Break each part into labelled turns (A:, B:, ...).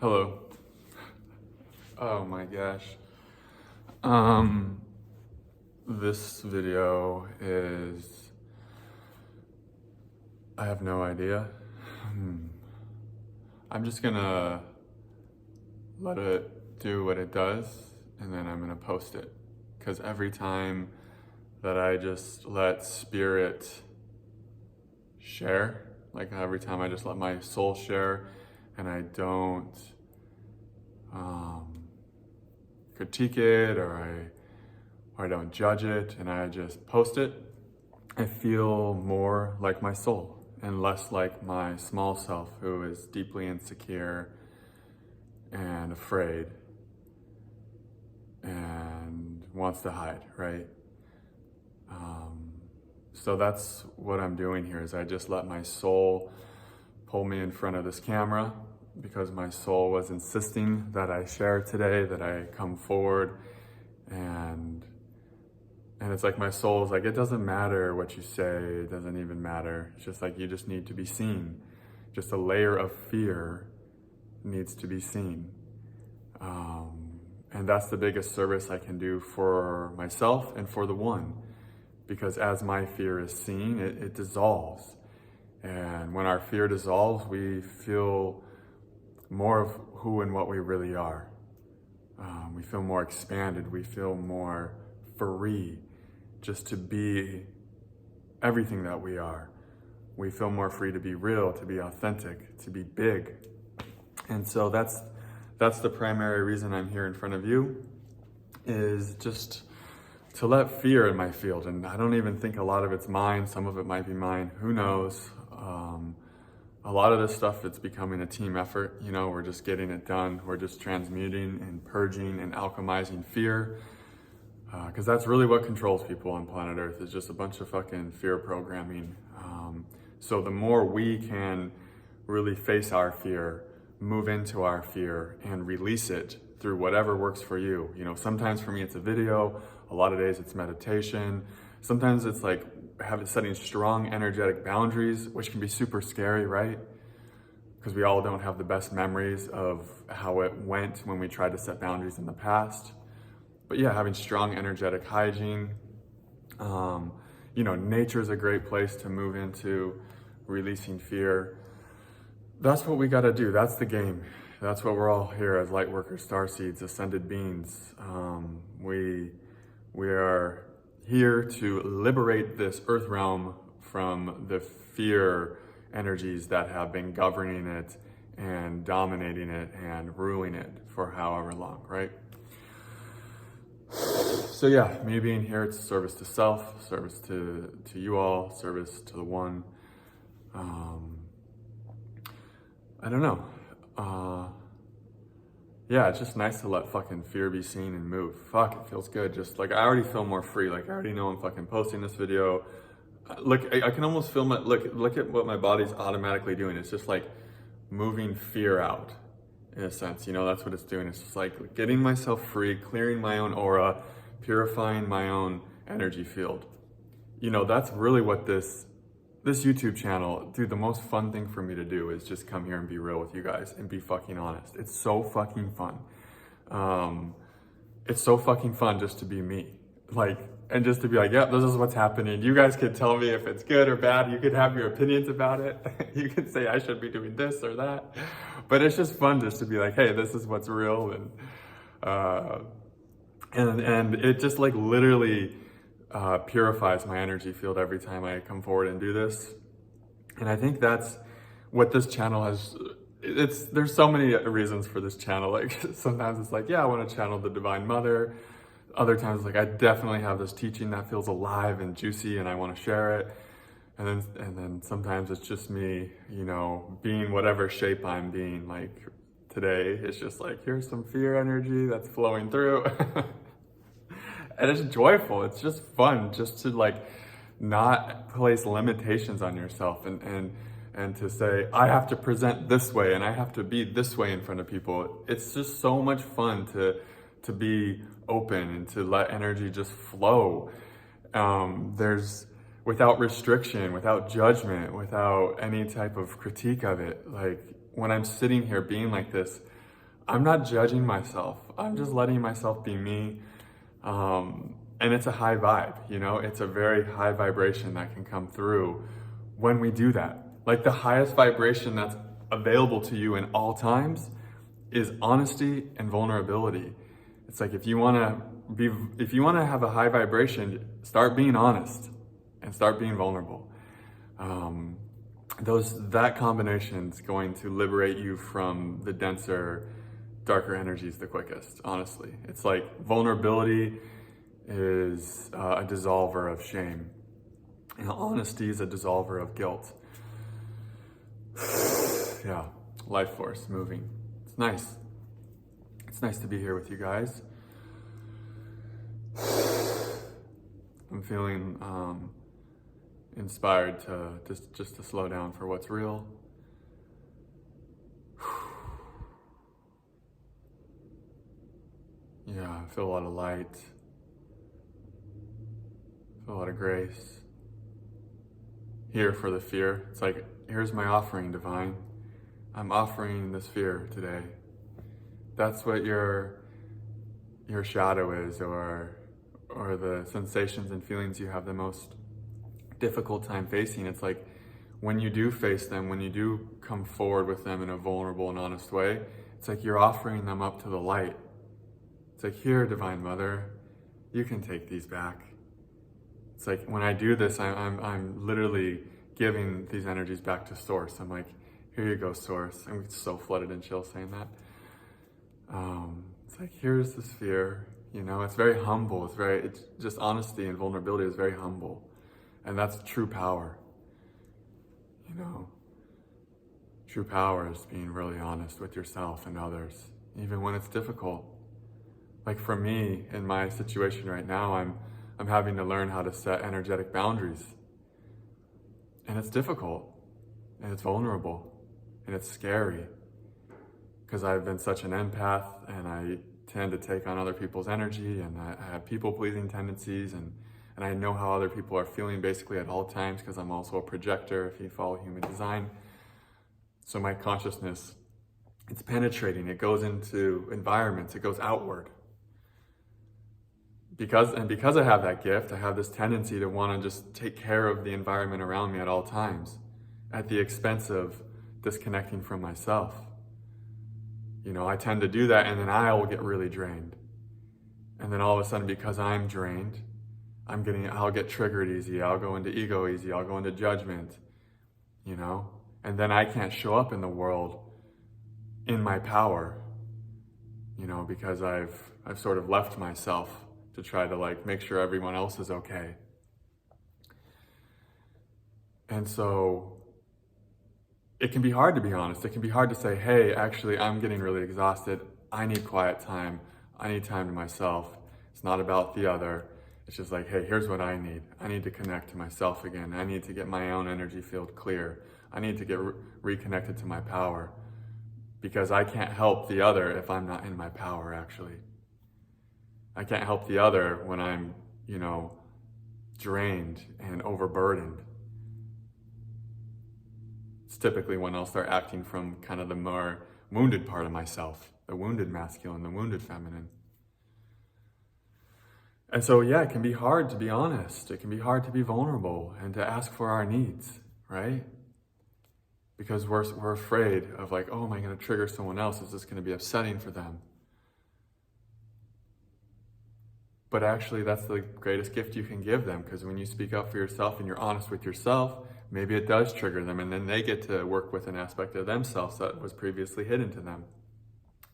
A: Hello. Oh my gosh. This video is, I have no idea. I'm just gonna let it do what it does and then I'm gonna post it. Because every time that I just let spirit share, like every time I just let my soul share and I don't critique it or I don't judge it and I just post it, I feel more like my soul and less like my small self who is deeply insecure and afraid and wants to hide, right? So that's what I'm doing here is I just let my soul pull me in front of this camera because my soul was insisting that I share today, that I come forward, and it's like my soul is like, it doesn't matter what you say, it doesn't even matter. It's just like you just need to be seen. Just a layer of fear needs to be seen. And that's the biggest service I can do for myself and for the one. Because as my fear is seen, it dissolves. And when our fear dissolves, we feel more of who and what we really are. We feel more expanded. We feel more free just to be everything that we are. We feel more free to be real, to be authentic, to be big. And so that's the primary reason I'm here in front of you, is just to let fear in my field. And I don't even think a lot of it's mine. Some of it might be mine. Who knows? A lot of this stuff, it's becoming a team effort. You know, we're just getting it done. We're just transmuting and purging and alchemizing fear. Because that's really what controls people on planet Earth, is just a bunch of fucking fear programming. So the more we can really face our fear, move into our fear, and release it through whatever works for you. You know, sometimes for me it's a video, a lot of days it's meditation. Sometimes it's like setting strong energetic boundaries, which can be super scary, right? Because we all don't have the best memories of how it went when we tried to set boundaries in the past. But yeah, having strong energetic hygiene. You know, nature is a great place to move into releasing fear. That's what we got to do. That's the game. That's what we're all here as light workers, starseeds, ascended beings. We are here to liberate this earth realm from the fear energies that have been governing it and dominating it and ruling it for however long, right? So yeah, me being here, it's service to self, service to you all, service to the one. I don't know. Yeah, it's just nice to let fucking fear be seen and move. Fuck, it feels good. Just like, I already feel more free. Like, I already know I'm fucking posting this video. Look, I can almost feel look at what my body's automatically doing. It's just like moving fear out in a sense. You know, that's what it's doing. It's just like getting myself free, clearing my own aura, purifying my own energy field. You know, that's really what this YouTube channel, dude, the most fun thing for me to do is just come here and be real with you guys and be fucking honest. It's so fucking fun. It's so fucking fun just to be me. Like, and just to be like, yep, this is what's happening. You guys could tell me if it's good or bad. You could have your opinions about it. You could say I should be doing this or that. But it's just fun just to be like, hey, this is what's real. And it just like literally purifies my energy field every time I come forward and do this. And I think that's what this channel has. There's so many reasons for this channel. Like sometimes it's like, yeah, I want to channel the Divine Mother. Other times, like, I definitely have this teaching that feels alive and juicy and I want to share it. And then sometimes it's just me, you know, being whatever shape I'm being. Like today, it's just like, here's some fear energy that's flowing through. And it's joyful. It's just fun just to like not place limitations on yourself and to say, I have to present this way and I have to be this way in front of people. It's just so much fun to be open and to let energy just flow. There's without restriction, without judgment, without any type of critique of it. Like when I'm sitting here being like this, I'm not judging myself. I'm just letting myself be me. And it's a high vibe, you know, it's a very high vibration that can come through when we do that. Like the highest vibration that's available to you in all times is honesty and vulnerability. It's like if you want to have a high vibration, start being honest and start being vulnerable. That combination is going to liberate you from the denser, darker energies the quickest, honestly. It's like vulnerability is a dissolver of shame, and honesty is a dissolver of guilt. Yeah, life force moving. It's nice. It's nice to be here with you guys. I'm feeling inspired to just to slow down for what's real. Yeah, I feel a lot of light. I feel a lot of grace. Here for the fear. It's like, here's my offering, divine. I'm offering this fear today. That's what your shadow is, or the sensations and feelings you have the most difficult time facing. It's like when you do face them, when you do come forward with them in a vulnerable and honest way, it's like you're offering them up to the light. It's like, here, Divine Mother, you can take these back. It's like when I do this, I'm literally giving these energies back to Source. I'm like, here you go, Source. I'm so flooded in chill saying that. It's like, here's this fear. You know, it's very humble. It's just honesty and vulnerability is very humble. And that's true power. You know, true power is being really honest with yourself and others, even when it's difficult. Like for me, in my situation right now, I'm having to learn how to set energetic boundaries. And it's difficult, and it's vulnerable, and it's scary. Because I've been such an empath, and I tend to take on other people's energy, and I have people-pleasing tendencies, and I know how other people are feeling basically at all times, because I'm also a projector if you follow human design. So my consciousness, it's penetrating, it goes into environments, it goes outward. Because I have that gift, I have this tendency to want to just take care of the environment around me at all times, at the expense of disconnecting from myself. You know, I tend to do that, and then I will get really drained. And then all of a sudden, because I'm drained, I'll get triggered easy, I'll go into ego easy, I'll go into judgment, you know? And then I can't show up in the world in my power, you know, because I've sort of left myself to try to like make sure everyone else is okay. And so it can be hard to be honest. It can be hard to say, hey, actually, I'm getting really exhausted. I need quiet time. I need time to myself. It's not about the other. It's just like, hey, here's what I need. I need to connect to myself again. I need to get my own energy field clear. I need to get reconnected to my power, because I can't help the other if I'm not in my power, actually. I can't help the other when I'm, you know, drained and overburdened. It's typically when I'll start acting from kind of the more wounded part of myself, the wounded masculine, the wounded feminine. And so, yeah, it can be hard to be honest. It can be hard to be vulnerable and to ask for our needs, right? Because we're afraid of like, oh, am I going to trigger someone else? Is this going to be upsetting for them? But actually, that's the greatest gift you can give them, because when you speak up for yourself and you're honest with yourself, maybe it does trigger them, and then they get to work with an aspect of themselves that was previously hidden to them.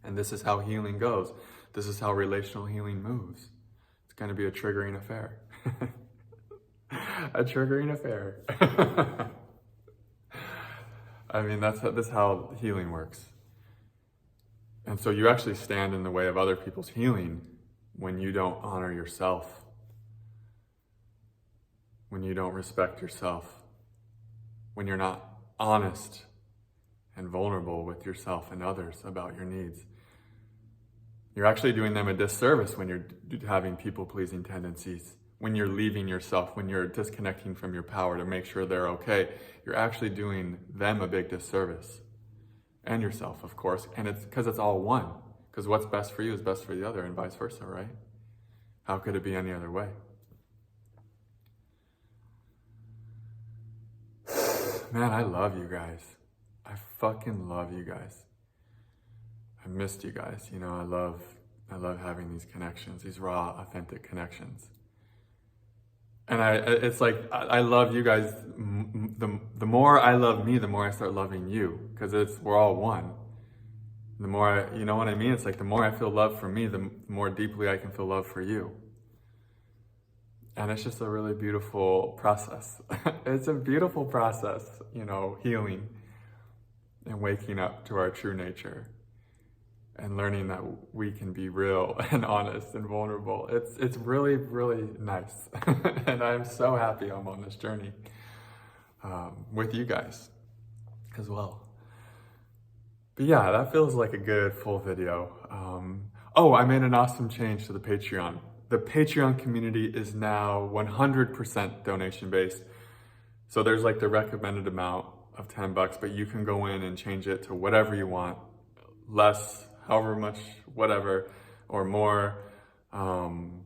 A: And this is how healing goes. This is how relational healing moves. It's going to be a triggering affair. A triggering affair. I mean, that's how healing works. And so you actually stand in the way of other people's healing when you don't honor yourself, when you don't respect yourself, when you're not honest and vulnerable with yourself and others about your needs. You're actually doing them a disservice when you're having people-pleasing tendencies, when you're leaving yourself, when you're disconnecting from your power to make sure they're okay. You're actually doing them a big disservice. and yourself, of course. And it's because it's all one. Because what's best for you is best for the other, and vice versa, right? How could it be any other way? Man, I love you guys. I fucking love you guys. I missed you guys. You know, I love having these connections, these raw, authentic connections. And it's like, I love you guys. The more I love me, the more I start loving you, because we're all one. The more you know what I mean? It's like the more I feel love for me, the more deeply I can feel love for you. And it's just a really beautiful process. It's a beautiful process, you know, healing and waking up to our true nature and learning that we can be real and honest and vulnerable. It's really, really nice. And I'm so happy I'm on this journey with you guys as well. But yeah, that feels like a good full video. Oh, I made an awesome change to the Patreon. The Patreon community is now 100% donation based. So there's like the recommended amount of $10, but you can go in and change it to whatever you want, less, however much, whatever, or more. And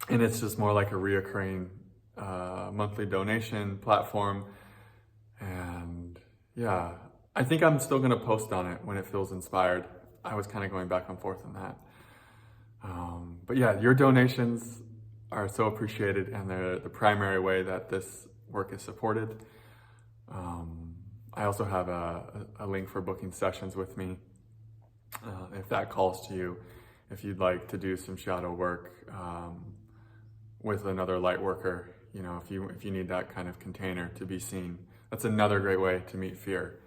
A: it's just more like a reoccurring monthly donation platform. And yeah, I think I'm still gonna post on it when it feels inspired. I was kind of going back and forth on that. But yeah, your donations are so appreciated, and they're the primary way that this work is supported. I also have a link for booking sessions with me, if that calls to you, if you'd like to do some shadow work with another light worker, you know, if you need that kind of container to be seen. That's another great way to meet fear,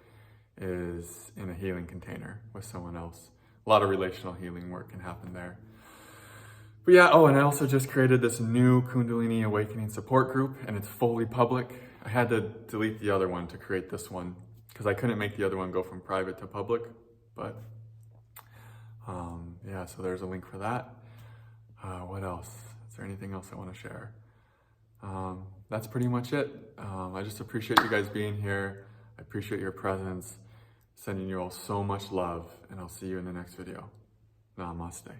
A: is in a healing container with someone else. A lot of relational healing work can happen there. But yeah, oh, and I also just created this new Kundalini Awakening support group, and it's fully public. I had to delete the other one to create this one because I couldn't make the other one go from private to public. But yeah, so there's a link for that. What else? Is there anything else I want to share? That's pretty much it. I just appreciate you guys being here. I appreciate your presence. Sending you all so much love, and I'll see you in the next video. Namaste.